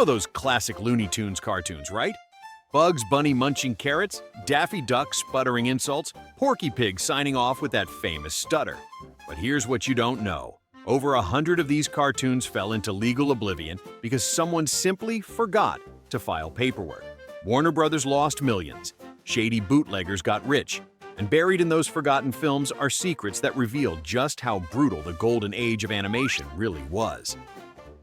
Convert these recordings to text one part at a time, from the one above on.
know those classic Looney Tunes cartoons, right? Bugs Bunny munching carrots, Daffy Duck sputtering insults, Porky Pig signing off with that famous stutter. But here's what you don't know. Over 100 of these cartoons fell into legal oblivion because someone simply forgot to file paperwork. Warner Brothers lost millions, shady bootleggers got rich, and buried in those forgotten films are secrets that reveal just how brutal the golden age of animation really was.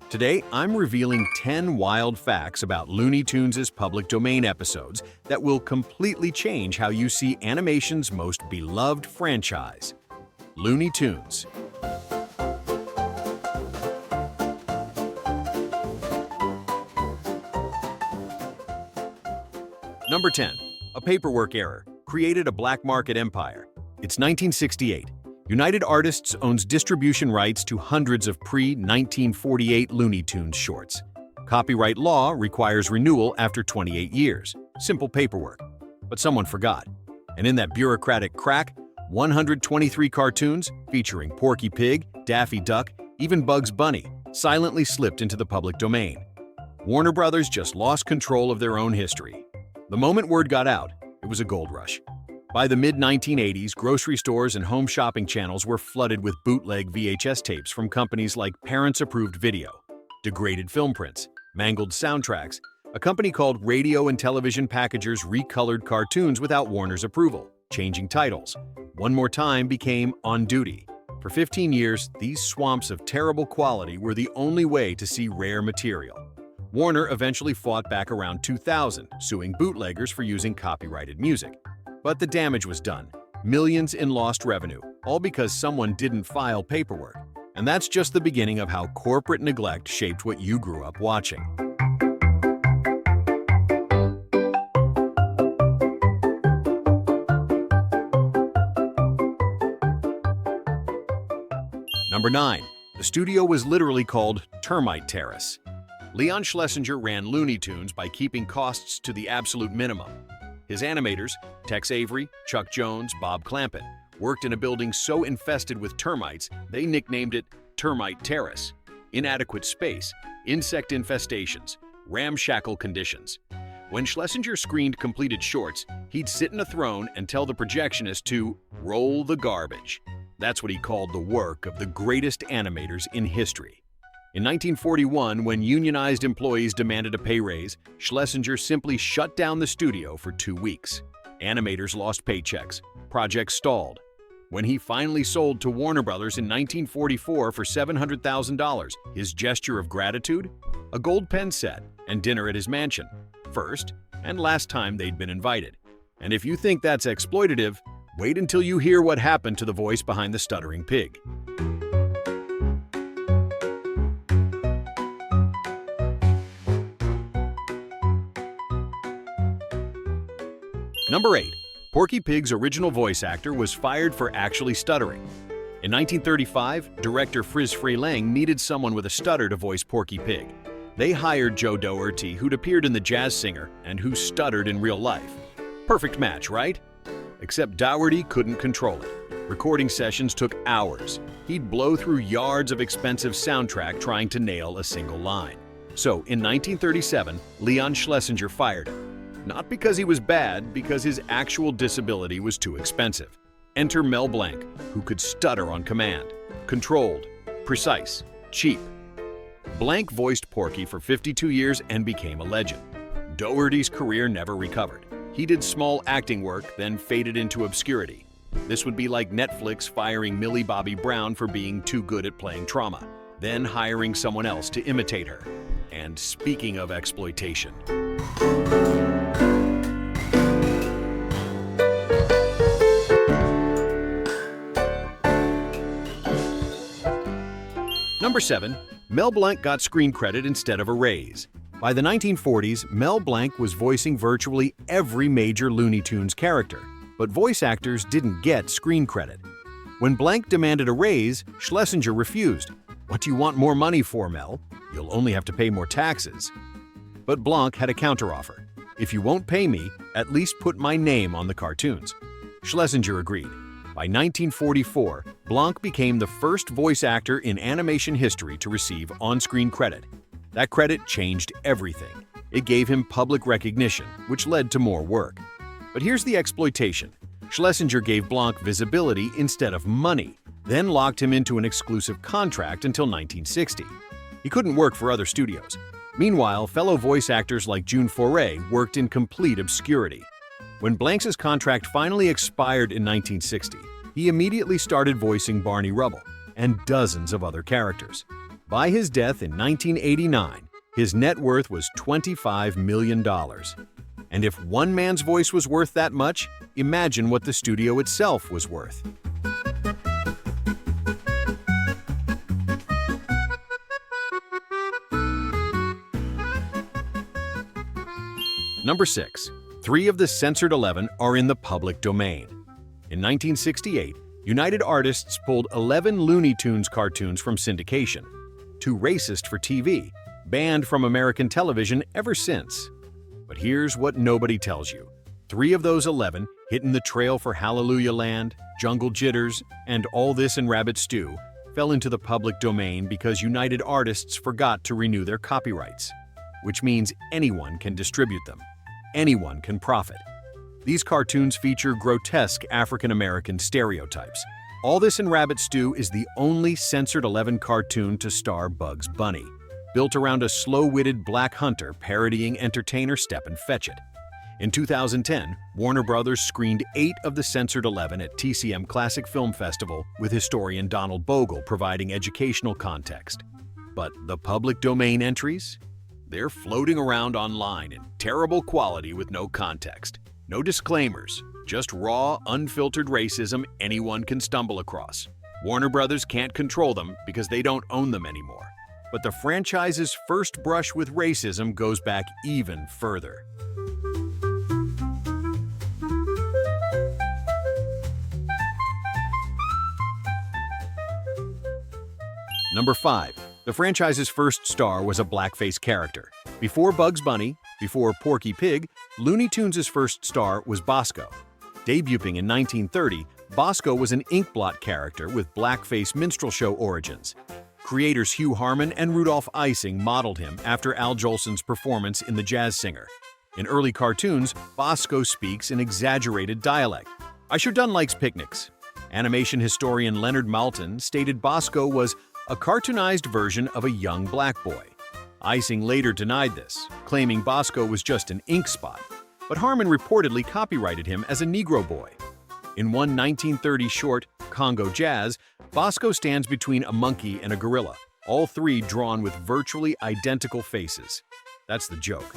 Today, I'm revealing 10 wild facts about Looney Tunes' public domain episodes that will completely change how you see animation's most beloved franchise, Looney Tunes. Number 10. A paperwork error created a black market empire. It's 1968. United Artists owns distribution rights to hundreds of pre-1948 Looney Tunes shorts. Copyright law requires renewal after 28 years. Simple paperwork. But someone forgot. And in that bureaucratic crack, 123 cartoons featuring Porky Pig, Daffy Duck, even Bugs Bunny silently slipped into the public domain. Warner Brothers just lost control of their own history. The moment word got out, it was a gold rush. By the mid-1980s, grocery stores and home shopping channels were flooded with bootleg VHS tapes from companies like Parents Approved Video, degraded film prints, mangled soundtracks. A company called Radio and Television Packagers recolored cartoons without Warner's approval, changing titles. One More Time became On Duty. For 15 years, these swamps of terrible quality were the only way to see rare material. Warner eventually fought back around 2000, suing bootleggers for using copyrighted music. But the damage was done. Millions in lost revenue, all because someone didn't file paperwork. And that's just the beginning of how corporate neglect shaped what you grew up watching. Number 9. The studio was literally called Termite Terrace. Leon Schlesinger ran Looney Tunes by keeping costs to the absolute minimum. His animators, Tex Avery, Chuck Jones, Bob Clampett, worked in a building so infested with termites they nicknamed it Termite Terrace. Inadequate space, insect infestations, ramshackle conditions. When Schlesinger screened completed shorts, he'd sit in a throne and tell the projectionist to roll the garbage. That's what he called the work of the greatest animators in history. In 1941, when unionized employees demanded a pay raise, Schlesinger simply shut down the studio for 2 weeks. Animators lost paychecks. Projects stalled. When he finally sold to Warner Brothers in 1944 for $700,000, his gesture of gratitude? A gold pen set and dinner at his mansion. First and last time they'd been invited. And if you think that's exploitative, wait until you hear what happened to the voice behind the stuttering pig. Number 8. Porky Pig's original voice actor was fired for actually stuttering. In 1935, director Friz Freleng needed someone with a stutter to voice Porky Pig. They hired Joe Dougherty, who'd appeared in The Jazz Singer and who stuttered in real life. Perfect match, right? Except Dougherty couldn't control it. Recording sessions took hours. He'd blow through yards of expensive soundtrack trying to nail a single line. So, in 1937, Leon Schlesinger fired him. Not because he was bad, because his actual disability was too expensive. Enter Mel Blanc, who could stutter on command. Controlled, precise, cheap. Blanc voiced Porky for 52 years and became a legend. Dougherty's career never recovered. He did small acting work, then faded into obscurity. This would be like Netflix firing Millie Bobby Brown for being too good at playing trauma, then hiring someone else to imitate her. And speaking of exploitation. Number 7. Mel Blanc got screen credit instead of a raise. By the 1940s, Mel Blanc was voicing virtually every major Looney Tunes character, but voice actors didn't get screen credit. When Blanc demanded a raise, Schlesinger refused. "What do you want more money for, Mel? You'll only have to pay more taxes." But Blanc had a counteroffer. "If you won't pay me, at least put my name on the cartoons." Schlesinger agreed. By 1944, Blanc became the first voice actor in animation history to receive on-screen credit. That credit changed everything. It gave him public recognition, which led to more work. But here's the exploitation. Schlesinger gave Blanc visibility instead of money, then locked him into an exclusive contract until 1960. He couldn't work for other studios. Meanwhile, fellow voice actors like June Foray worked in complete obscurity. When Blanc's contract finally expired in 1960, he immediately started voicing Barney Rubble and dozens of other characters. By his death in 1989, his net worth was $25 million. And if one man's voice was worth that much, imagine what the studio itself was worth. Number 6. 3 of the censored 11 are in the public domain. In 1968, United Artists pulled 11 Looney Tunes cartoons from syndication. Too racist for TV, banned from American television ever since. But here's what nobody tells you. 3 of those 11, Hittin' the Trail for Hallelujah Land, Jungle Jitters, and All This and Rabbit Stew, fell into the public domain because United Artists forgot to renew their copyrights, which means anyone can distribute them. Anyone can profit. These cartoons feature grotesque African-American stereotypes. All This and Rabbit Stew is the only censored 11 cartoon to star Bugs Bunny, built around a slow-witted black hunter parodying entertainer Stepin Fetchit. In 2010, Warner Brothers screened 8 of the censored 11 at TCM Classic Film Festival, with historian Donald Bogle providing educational context. But the public domain entries? They're floating around online in terrible quality with no context. No disclaimers, just raw, unfiltered racism anyone can stumble across. Warner Brothers can't control them because they don't own them anymore. But the franchise's first brush with racism goes back even further. Number 5. The franchise's first star was a blackface character. Before Bugs Bunny, before Porky Pig, Looney Tunes' first star was Bosko. Debuting in 1930, Bosko was an inkblot character with blackface minstrel show origins. Creators Hugh Harman and Rudolph Ising modeled him after Al Jolson's performance in The Jazz Singer. In early cartoons, Bosko speaks in exaggerated dialect. I sure done likes picnics. Animation historian Leonard Maltin stated Bosko was a cartoonized version of a young black boy. Ising later denied this, claiming Bosko was just an ink spot, but Harman reportedly copyrighted him as a Negro boy. In one 1930 short, Congo Jazz, Bosko stands between a monkey and a gorilla, all 3 drawn with virtually identical faces. That's the joke.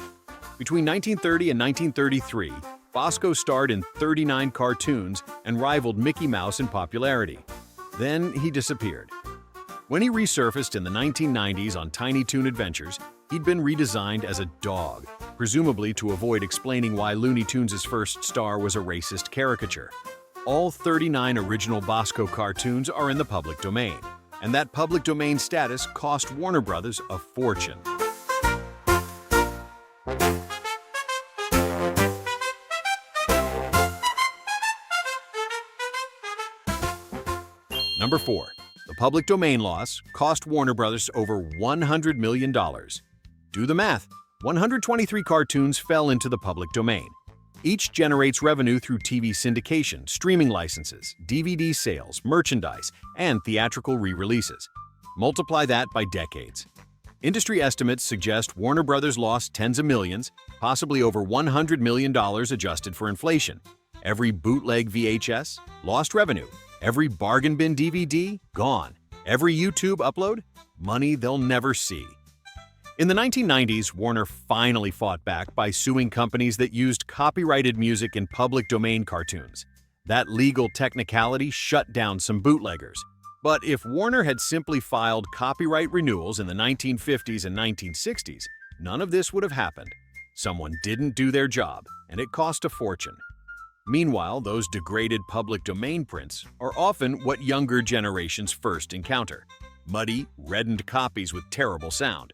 Between 1930 and 1933, Bosko starred in 39 cartoons and rivaled Mickey Mouse in popularity. Then he disappeared. When he resurfaced in the 1990s on Tiny Toon Adventures, he'd been redesigned as a dog, presumably to avoid explaining why Looney Tunes' first star was a racist caricature. All 39 original Bosko cartoons are in the public domain, and that public domain status cost Warner Brothers a fortune. Number 4. The public domain loss cost Warner Brothers over $100 million. Do the math. 123 cartoons fell into the public domain. Each generates revenue through TV syndication, streaming licenses, DVD sales, merchandise, and theatrical re-releases. Multiply that by decades. Industry estimates suggest Warner Brothers lost tens of millions, possibly over $100 million adjusted for inflation. Every bootleg VHS, lost revenue. Every bargain bin DVD, gone. Every YouTube upload, money they'll never see. In the 1990s, Warner finally fought back by suing companies that used copyrighted music in public domain cartoons. That legal technicality shut down some bootleggers. But if Warner had simply filed copyright renewals in the 1950s and 1960s, none of this would have happened. Someone didn't do their job, and it cost a fortune. Meanwhile, those degraded public domain prints are often what younger generations first encounter. Muddy, reddened copies with terrible sound.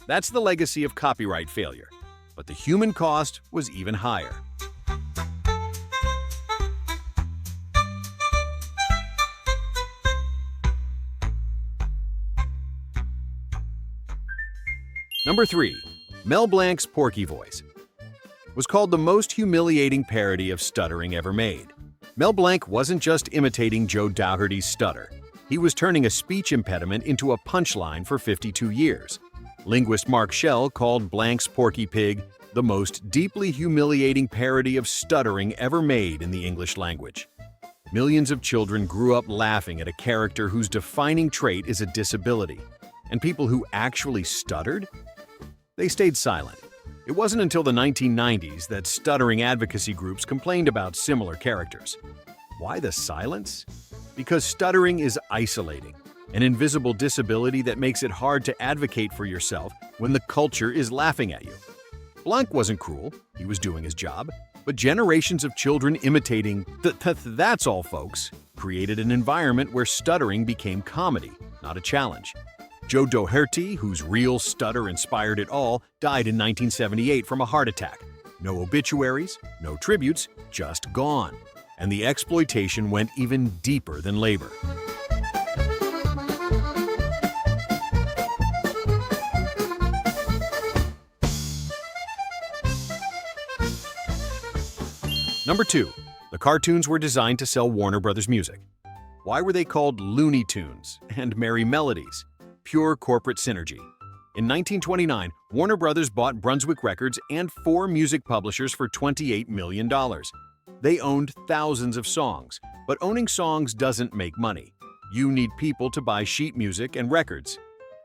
That's the legacy of copyright failure. But the human cost was even higher. Number 3. Mel Blanc's Porky voice was called the most humiliating parody of stuttering ever made. Mel Blanc wasn't just imitating Joe Dougherty's stutter. He was turning a speech impediment into a punchline for 52 years. Linguist Mark Schell called Blanc's Porky Pig the most deeply humiliating parody of stuttering ever made in the English language. Millions of children grew up laughing at a character whose defining trait is a disability. And people who actually stuttered? They stayed silent. It wasn't until the 1990s that stuttering advocacy groups complained about similar characters. Why the silence? Because stuttering is isolating, an invisible disability that makes it hard to advocate for yourself when the culture is laughing at you. Blanc wasn't cruel, he was doing his job, but generations of children imitating "that's all, folks" created an environment where stuttering became comedy, not a challenge. Joe Dougherty, whose real stutter inspired it all, died in 1978 from a heart attack. No obituaries, no tributes, just gone. And the exploitation went even deeper than labor. Number 2. The cartoons were designed to sell Warner Brothers music. Why were they called Looney Tunes and Merry Melodies? Pure corporate synergy. In 1929, Warner Brothers bought Brunswick Records and 4 music publishers for $28 million. They owned thousands of songs, but owning songs doesn't make money. You need people to buy sheet music and records.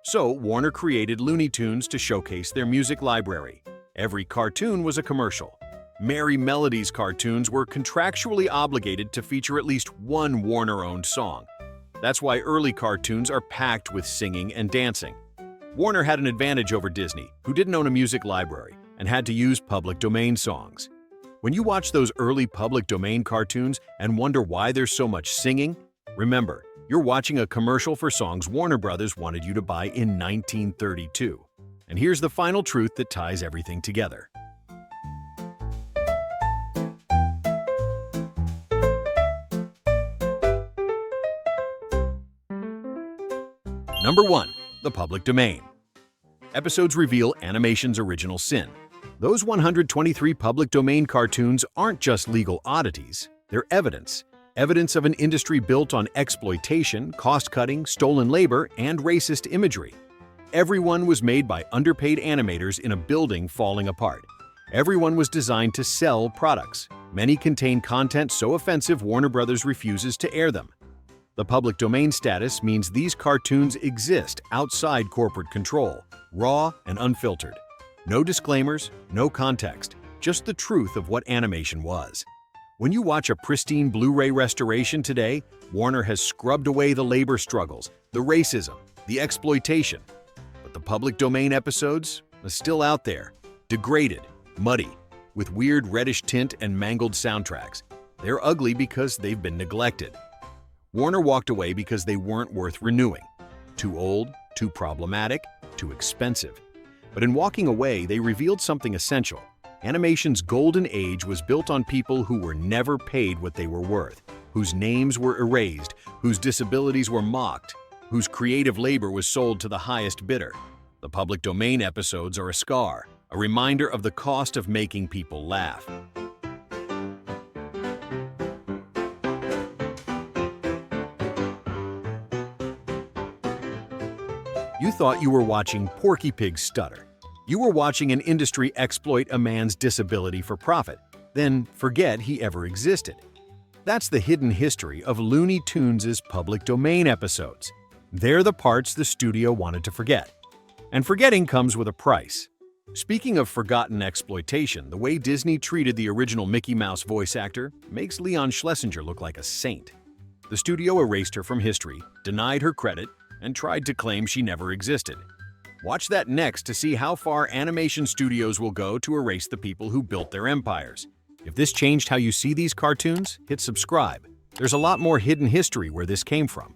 So Warner created Looney Tunes to showcase their music library. Every cartoon was a commercial. Merry Melodies cartoons were contractually obligated to feature at least one Warner-owned song. That's why early cartoons are packed with singing and dancing. Warner had an advantage over Disney, who didn't own a music library and had to use public domain songs. When you watch those early public domain cartoons and wonder why there's so much singing, remember, you're watching a commercial for songs Warner Brothers wanted you to buy in 1932. And here's the final truth that ties everything together. Number 1. The public domain. Episodes reveal animation's original sin. Those 123 public domain cartoons aren't just legal oddities, they're evidence. Evidence of an industry built on exploitation, cost-cutting, stolen labor, and racist imagery. Everyone was made by underpaid animators in a building falling apart. Everyone was designed to sell products. Many contain content so offensive Warner Brothers refuses to air them. The public domain status means these cartoons exist outside corporate control, raw and unfiltered. No disclaimers, no context, just the truth of what animation was. When you watch a pristine Blu-ray restoration today, Warner has scrubbed away the labor struggles, the racism, the exploitation. But the public domain episodes are still out there, degraded, muddy, with weird reddish tint and mangled soundtracks. They're ugly because they've been neglected. Warner walked away because they weren't worth renewing. Too old, too problematic, too expensive. But in walking away, they revealed something essential. Animation's golden age was built on people who were never paid what they were worth, whose names were erased, whose disabilities were mocked, whose creative labor was sold to the highest bidder. The public domain episodes are a scar, a reminder of the cost of making people laugh. You thought you were watching Porky Pig stutter. You were watching an industry exploit a man's disability for profit, then forget he ever existed. That's the hidden history of Looney Tunes' public domain episodes. They're the parts the studio wanted to forget. And forgetting comes with a price. Speaking of forgotten exploitation, the way Disney treated the original Mickey Mouse voice actor makes Leon Schlesinger look like a saint. The studio erased her from history, denied her credit, and tried to claim she never existed. Watch that next to see how far animation studios will go to erase the people who built their empires. If this changed how you see these cartoons, hit subscribe. There's a lot more hidden history where this came from.